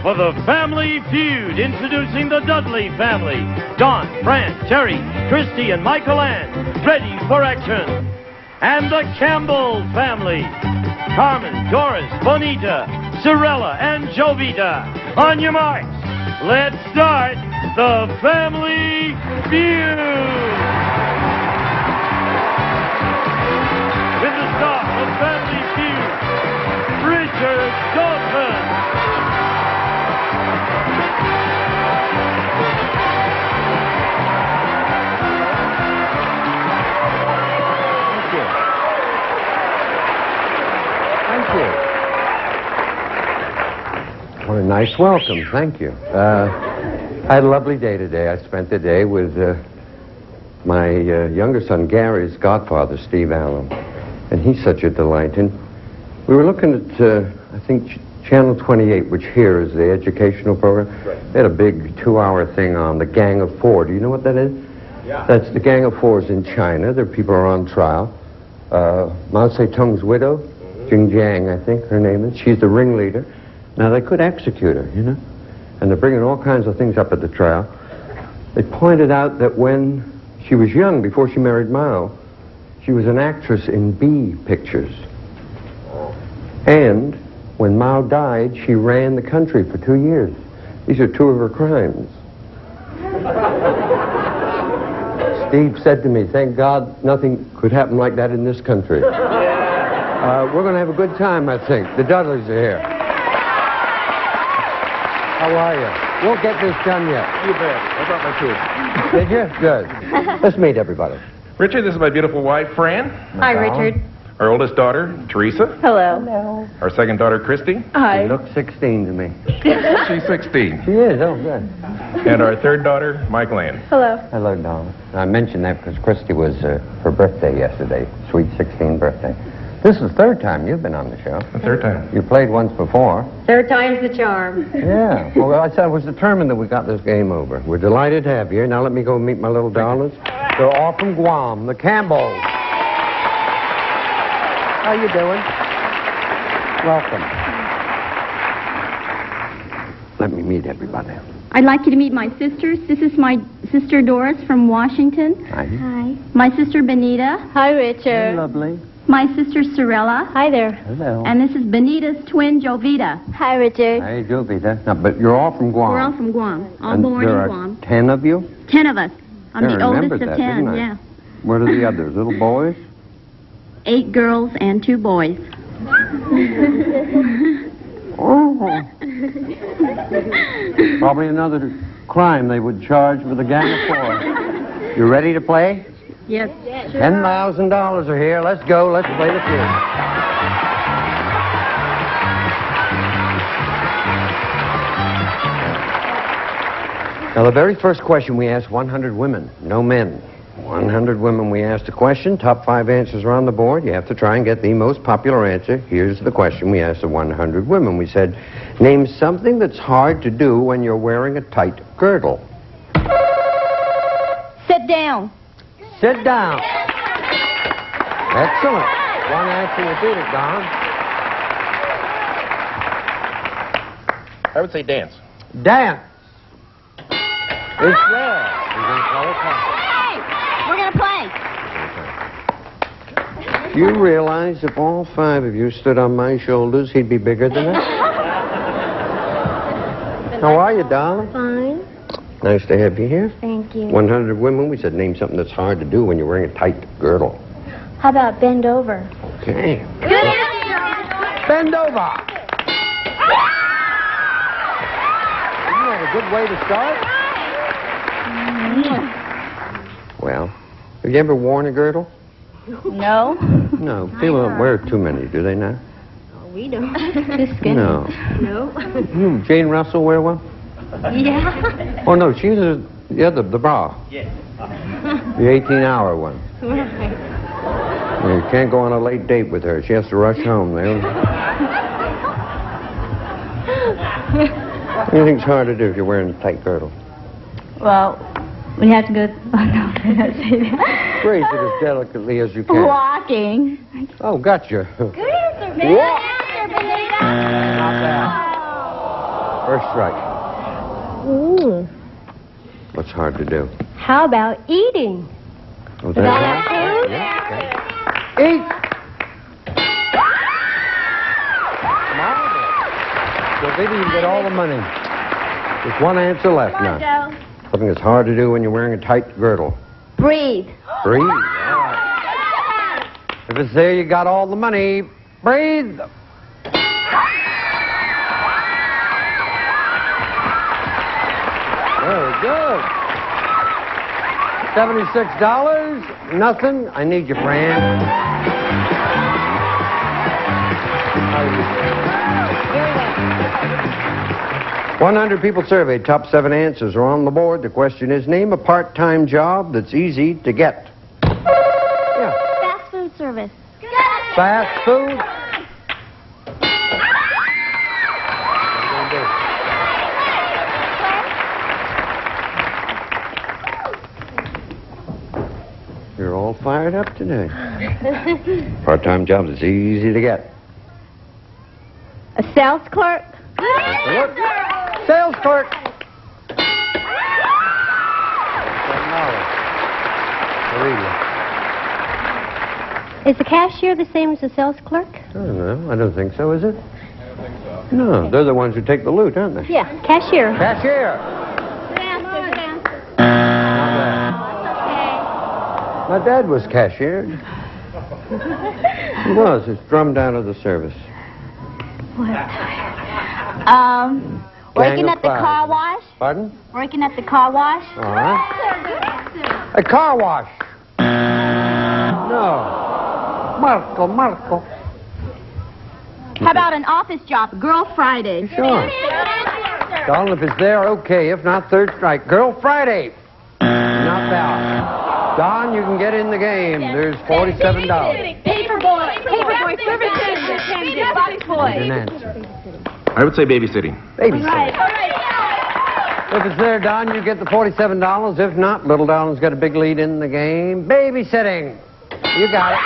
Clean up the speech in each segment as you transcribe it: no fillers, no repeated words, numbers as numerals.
for the Family Feud, introducing the Dudley family. Don, Fran, Terry, Christy, and Michael Ann, ready for action. And the Campbell family. Carmen, Doris, Bonita, Sorella, and Jovita. On your marks, let's start the Family Feud. With the star of Family Feud, Richard Dawson. What a nice welcome. Thank you. I had a lovely day today. I spent the day with my younger son, Gary's godfather, Steve Allen. And he's such a delight. And we were looking at, I think, Channel 28, which here is the educational program. Right. They had a big 2-hour thing on the Gang of Four. Do you know what that is? Yeah. That's the Gang of Fours in China. Their people are on trial. Mao Zedong's widow, Jing Jiang, I think her name is. She's the ringleader. Now, they could execute her, you know? And they're bringing all kinds of things up at the trial. They pointed out that when she was young, before she married Mao, she was an actress in B pictures. And when Mao died, she ran the country for 2 years. These are 2 of her crimes. Steve said to me, thank God nothing could happen like that in this country. We're going to have a good time, I think. The Dudleys are here. How are you? We'll get this done yet. You bet. I brought my food. Did you? Good. Let's meet everybody. Richard, this is my beautiful wife, Fran. Hi, Richard. Our oldest daughter, Teresa. Hello. Hello. Our second daughter, Christy. Hi. She looks 16 to me. She's 16. She is, oh, good. And our third daughter, Michael Ann. Hello. Hello, Don. I mentioned that because Christy was her birthday yesterday, sweet 16 birthday. This is the third time you've been on the show. The third time. You played once before. Third time's the charm. Yeah. Well, I said I was determined that we got this game over. We're delighted to have you here. Now let me go meet my little darlings. They're all from Guam, the Campbells. How you doing? Welcome. Let me meet everybody. I'd like you to meet my sisters. This is my sister Doris from Washington. Hi. Hi. My sister Benita. Hi, Richard. Lovely. My sister Sorella. Hi there. Hello. And this is Benita's twin Jovita. Hi, Richard. Hey, Jovita. No, but you're all from Guam. We're all from Guam. All And born there in are Guam. 10 of you? 10 of us. I'm Yeah, the I oldest remembered of that, 10, didn't I? yeah. Where are the others? Little boys? 8 girls and 2 boys. Oh. Probably another crime they would charge with a gang of 4. You ready to play? Yes. $10,000 are here. Let's go. Let's play the feud. Now, the very first question we asked 100 women, no men. 100 women we asked a question. Top 5 answers are on the board. You have to try and get the most popular answer. Here's the question we asked the 100 women. We said, name something that's hard to do when you're wearing a tight girdle. Sit down. Sit down. Excellent. One answer will beat it, Don. I would say dance. Dance. It's there. We're going to play a card. We're going to play. Do you realize if all 5 of you stood on my shoulders, he'd be bigger than that? How are you, darling? Fine. Nice to have you here. Thank you. 100 women, we said name something that's hard to do when you're wearing a tight girdle. How about bend over? Okay. Good answer. Bend over. Isn't that a good way to start? Well, have you ever worn a girdle? No. No, people don't wear too many, do they now? We don't. Too skinny. No. No. Jane Russell wear one? Yeah. Oh, no, she's the bra. Yeah. The 18-hour one. You can't go on a late date with her. She has to rush home. Anything's hard to do if you're wearing a tight girdle. Well, we have to go... Oh, no, I can't say that. Phrase it as delicately as you can. Walking. Oh, gotcha. Good answer, man. Good answer, Benita. Not bad. First strike. What's hard to do? How about eating? Oh, Is that food? Yeah, okay. Eat! Marvelous. So maybe you can get all the money. There's one answer left now. Something that's hard to do when you're wearing a tight girdle. Breathe. Breathe. All right. If it's there, you got all the money. Breathe. Very good. $76. Nothing. I need you, Fran. 100 people surveyed. Top 7 answers are on the board. The question is, name a part-time job that's easy to get. Yeah. Fast food service. Fast food. You're all fired up today. Part-time job that's easy to get. A sales clerk. Sales clerk. Is the cashier the same as the sales clerk? I don't know. I don't think so, is it? No, they're the ones who take the loot, aren't they? Yeah, cashier. Cashier. My dad was cashiered. He was. It's drummed out of the service. Working Gang at of the five. car wash. Pardon? Working at the car wash. All right. A car wash. No. Marco. How about an office job? Girl Friday. Sure. Don, if it's there, okay. If not, third strike. Girl Friday. Not bad. Don, you can get in the game. There's $47. Paperboy services. Box boy. An answer. I would say babysitting. Babysitting. If it's there, Don, you get the $47. If not, Little Don's got a big lead in the game. Babysitting. You got it.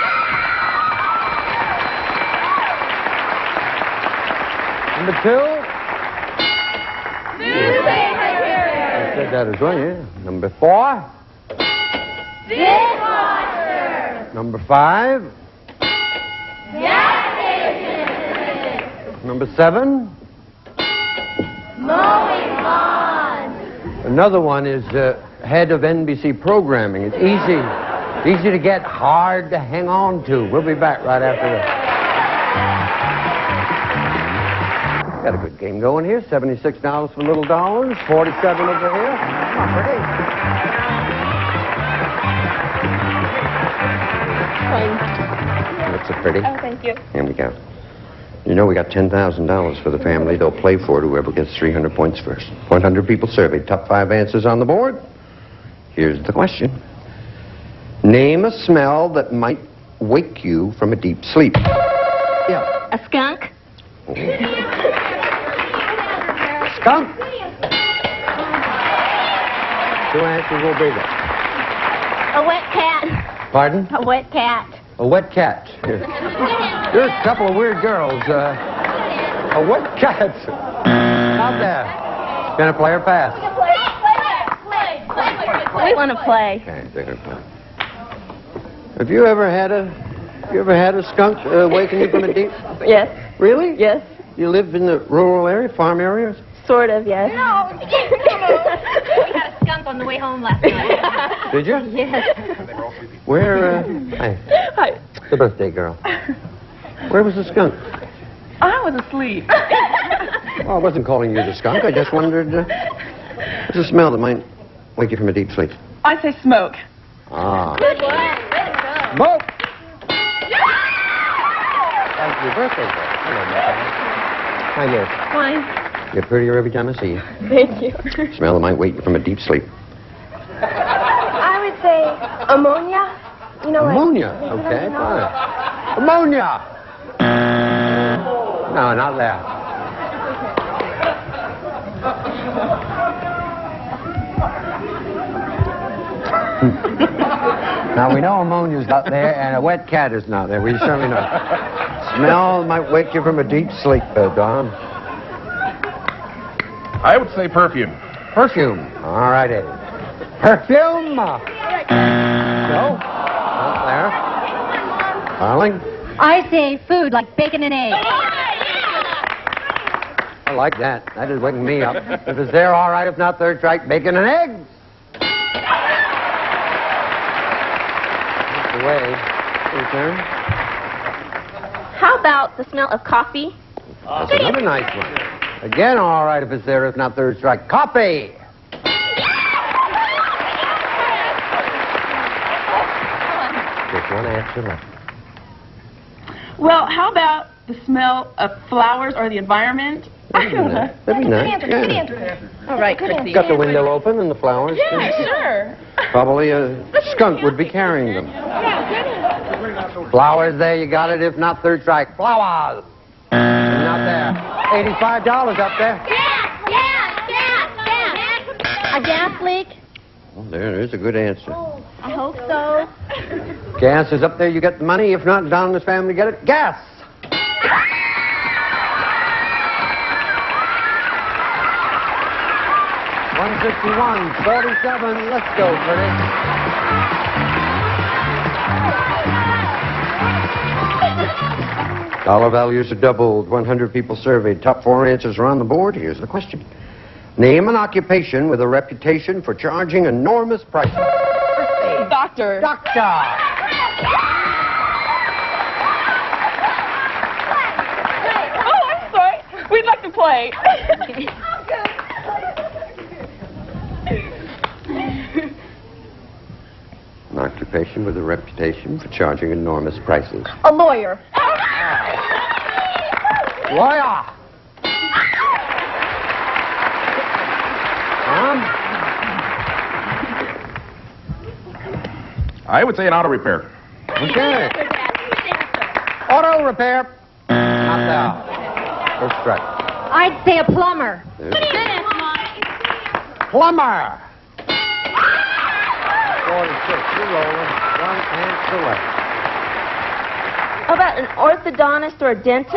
Number 2. I said that as well, yeah. Number 4. Dishwasher. Number 5. Gas station. Number 7. Mowing lawn. Another one is head of NBC programming. It's easy to get, hard to hang on to. We'll be back right after this. Got a good game going here. $76 for Little Dollars, 47 over here. Not pretty. Looks so pretty. Oh, thank you. Here we go. You know we got $10,000 for the family. They'll play for it, whoever gets 300 points first. 100 people surveyed. Top 5 answers on the board. Here's the question. Name a smell that might wake you from a deep sleep. Yeah. A skunk. Skunk. 2 answers will be there. A wet cat. Pardon? A wet cat. A wet cat. There's a couple of weird girls. A wet cat. Not there. Gonna play or pass? We want to play. Okay, they're gonna play. Have you ever had a skunk waking you from a deep? Yes. Really? Yes. You live in the rural area, farm areas? Sort of, yes. No. We had a skunk on the way home last night. Did you? Yes. Where, hi, Hi. the birthday girl. Where was the skunk? I was asleep. Oh, I wasn't calling you the skunk. I just wondered, what's a smell that might wake you from a deep sleep? I say smoke. Ah. Good one. Smoke! That's your birthday girl. Hello, Michael. Hi, Liz. Fine. You're prettier every time I see you. Thank you. Smell that might wake you from a deep sleep. I would say ammonia. You know, Ammonia. Okay, fine. Ammonia! No, not that. Now, we know ammonia's not there, and a wet cat is not there. We certainly know. Smell might wake you from a deep sleep, Don. I would say perfume. Perfume. All righty. Perfume. No. Not there. Darling. I say food, like bacon and eggs. I like that. That is waking me up. If it's there, all right. If not, third strike, bacon and eggs. That's the way. Your turn. How about the smell of coffee? That's another nice one. Again, all right. If it's there, if not, third strike, coffee. Just one answer left. Well, how about the smell of flowers or the environment? I don't know. That'd be nice. Yeah. All right, Christy. Got the window open and the flowers. Yeah, sure. Probably a skunk would be carrying them. Flowers there, you got it. If not, third strike. Flowers. Not there. $85 up there. A gas leak? Oh, there's a good answer. I hope so. Gas is up there, you get the money. If not, Don and his family get it. Gas! $161.47. Let's go, Pretty. Dollar values are doubled. 100 people surveyed. Top 4 answers are on the board. Here's the question. Name an occupation with a reputation for charging enormous prices. Doctor. Doctor! Oh, I'm sorry. We'd like to play. An occupation with a reputation for charging enormous prices. A lawyer. Lawyer! I would say an auto repair. Okay. Auto repair. Not there. First strike. I'd say a plumber. Plumber. 46. You're rolling. One answer left. How about an orthodontist or a dentist?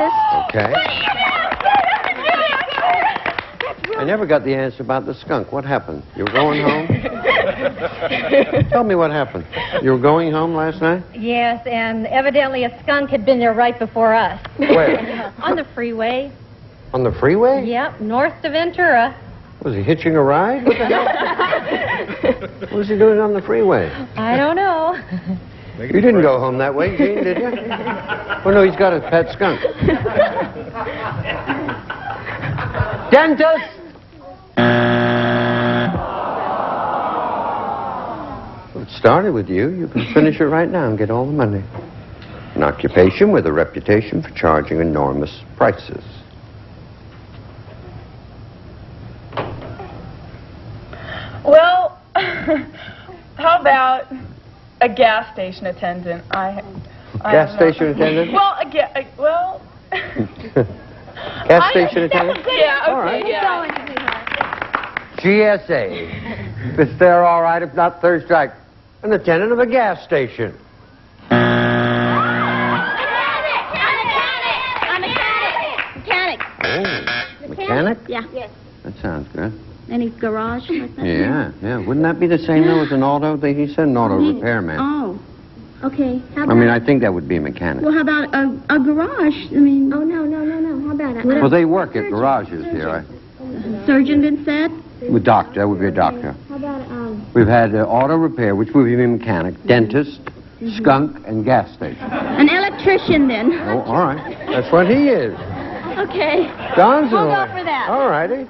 Okay. I never got the answer about the skunk. What happened? You were going home? Tell me what happened. You were going home last night? Yes, and evidently a skunk had been there right before us. Where? On the freeway. On the freeway? Yep, north to Ventura. Was he hitching a ride? What the hell? What was he doing on the freeway? I don't know. You didn't go home that way, Gene, did you? Oh, no, he's got a pet skunk. Dentist! It started with you. You can finish it right now and get all the money. An occupation with a reputation for charging enormous prices. Well, how about a gas station attendant? Gas station attendant? Well, Gas station attendant? Yeah, okay, All right. yeah. GSA. If it's there, all right. If not, third strike. An attendant of a gas station. Mechanic. Oh, mechanic? Yeah. Yes. That sounds good. Any garage like that? Yeah. Wouldn't that be the same though as an auto? He said an auto repairman. Oh. Okay. How about, I mean, I think that would be a mechanic. well, how about a garage? I mean. Oh, no. How about it? Well, they work at garages here. Surgeon then said? With doctor, that would be a doctor. How about, We've had auto repair, which would be a mechanic, dentist, skunk, and gas station. an electrician then? Oh, all right. That's what he is. Okay. Don's We'll in go order. for that. All righty.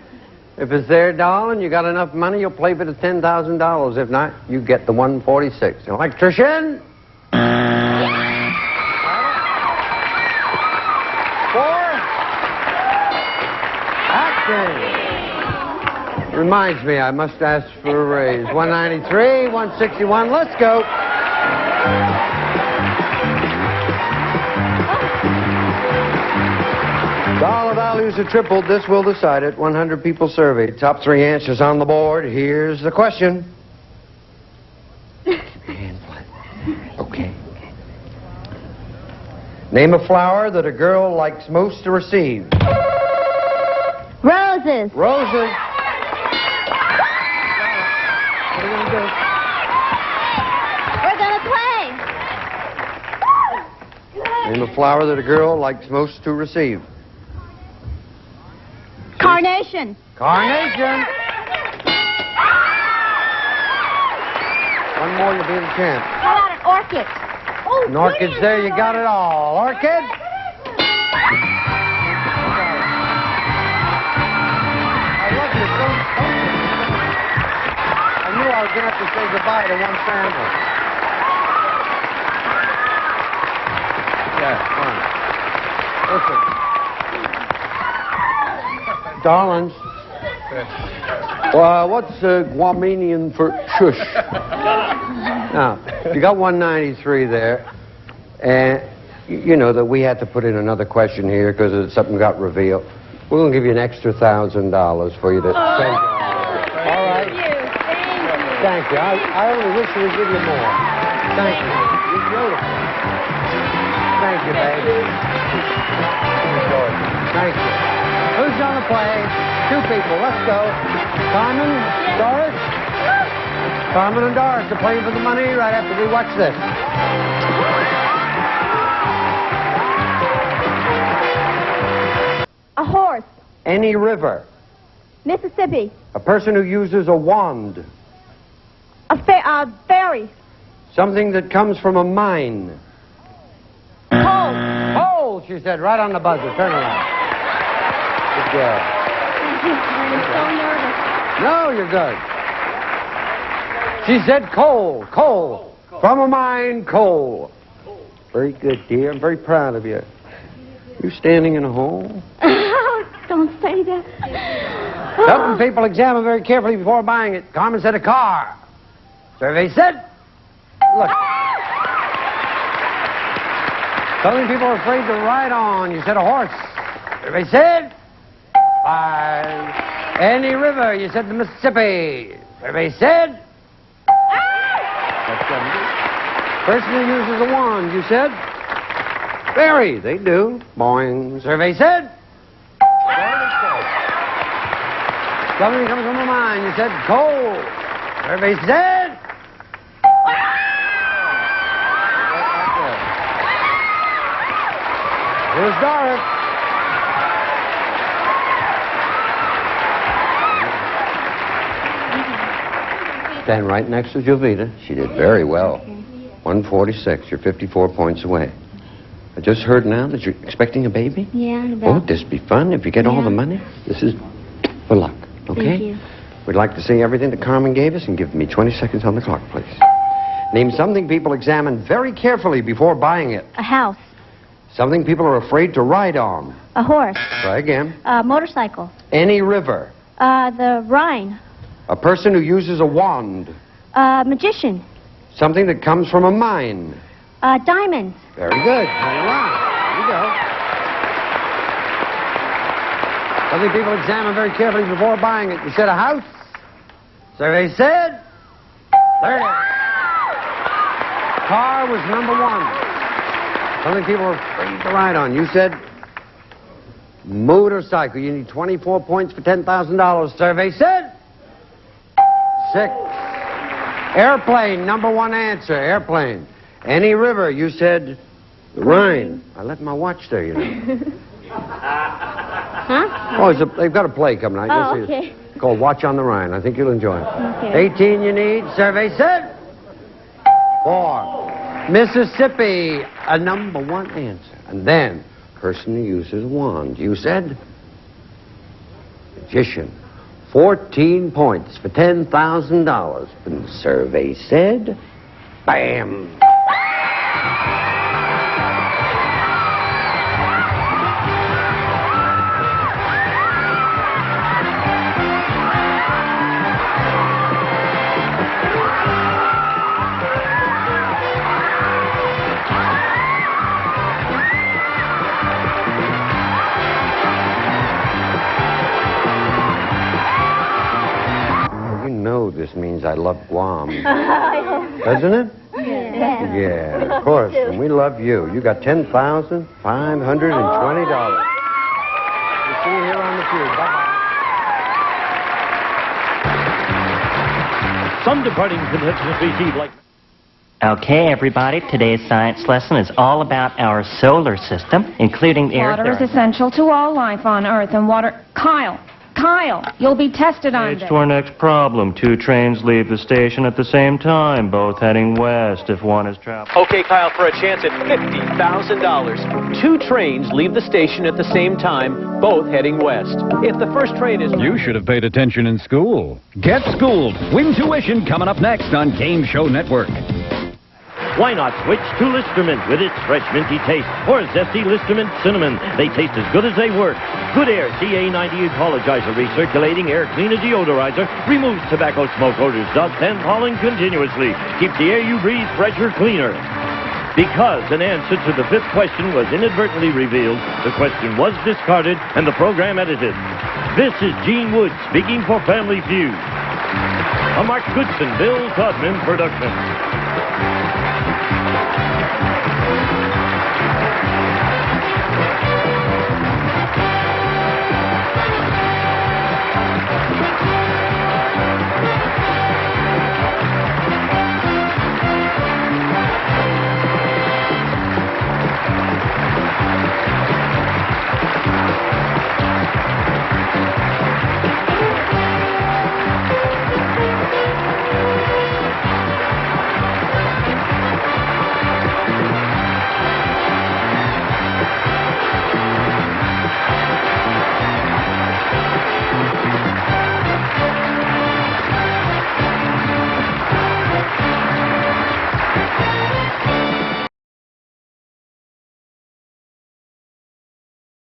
If it's there, darling, you got enough money, you'll play for the $10,000. If not, you get the 146. Electrician. 4. Action. Reminds me, I must ask for a raise. 193, 161. Let's go. Dollar values are tripled. This will decide it. 100 people surveyed. Top 3 answers on the board. Here's the question. Okay. Name a flower that a girl likes most to receive. Roses. Roses. What are you going to do? We're gonna play. Name a flower that a girl likes most to receive. Carnation. Carnation. One more, you'll be the champ. How about an orchid? Oh, An orchid's there, you got it all. Orchid? I love you. I knew I was going to have to say goodbye to one family. Yeah, fine. Listen. Darlings. Well, what's Guamanian for shush? Now, you got 193 there. And you know that we had to put in another question here because something got revealed. We're going to give you an extra $1,000 for you to spend. All right? Thank you. I only wish we would give you more. Thank you. You're beautiful. Thank you, baby. Thank you. Who's going to play? 2 people. Let's go. Carmen, Doris? Carmen and Doris are playing for the money right after we watch this. A horse. Any river. Mississippi. A person who uses a wand. A ferry. Something that comes from a mine. Coal. Coal, she said, right on the buzzer. Turn around. Good girl. I'm so nervous. No, you're good. She said coal. Coal. From a mine, coal. Very good, dear. I'm very proud of you. You standing in a hole? Don't say that. Helping people examine very carefully before buying it. Carmen said a car. Survey said, look. Something people are afraid to ride on. You said a horse. Survey said 5. Any river. You said the Mississippi. Survey said. That's 70. Person who uses a wand. You said. Ferry. They do. Boing. Survey said. Something comes from a mine. You said coal. Survey said. Here's Doris. Stand right next to Jovita. She did very well. 146. You're 54 points away. I just heard now that you're expecting a baby? Yeah, Oh, this be fun if you get all the money. This is for luck. Okay? Thank you. We'd like to see everything that Carmen gave us and give me 20 seconds on the clock, please. Name something people examine very carefully before buying it. A house. Something people are afraid to ride on. A horse. Try again. A motorcycle. Any river. The Rhine. A person who uses a wand. A magician. Something that comes from a mine. Diamonds. Very good. Turn around. There you go. Something people examine very carefully before buying it. You said a house. Survey said 30. Car was number 1. Something people are afraid to ride on. You said motorcycle. You need 24 points for $10,000. Survey said 6. Airplane, number 1 answer. Airplane. Any river. You said the Rhine. I left my watch there, you know. Huh? Oh, they've got a play coming out. Oh, You'll see okay. it. Called Watch on the Rhine. I think you'll enjoy it. Okay. 18 you need. Survey said 4. Mississippi, a number 1 answer. And then, person who uses a wand. You said magician. 14 points for $10,000. And the survey said, bam. This means I love Guam. Doesn't it? Yeah. Yeah, of course. And we love you. You got $10,520. We'll see you here on the Feud. Bye-bye. some departing contestants receive like... Okay, everybody, today's science lesson is all about our solar system, including the Earth. Water is essential to all life on Earth, and water... Kyle, you'll be tested on this. To our next problem. 2 trains leave the station at the same time, both heading west if one is traveling. Okay, Kyle, for a chance at $50,000. 2 trains leave the station at the same time, both heading west. If the first train is... You should have paid attention in school. Get schooled. Win tuition coming up next on Game Show Network. Why not switch to Listermint with its fresh minty taste, or zesty Listermint cinnamon? They taste as good as they work. Good Air CA90 Ecologizer Recirculating Air Cleaner Deodorizer removes tobacco smoke, odors, dust, and pollen continuously. Keeps the air you breathe fresher, cleaner. Because an answer to the 5th question was inadvertently revealed, the question was discarded and the program edited. This is Gene Wood speaking for Family Feud. A Mark Goodson, Bill Todman production.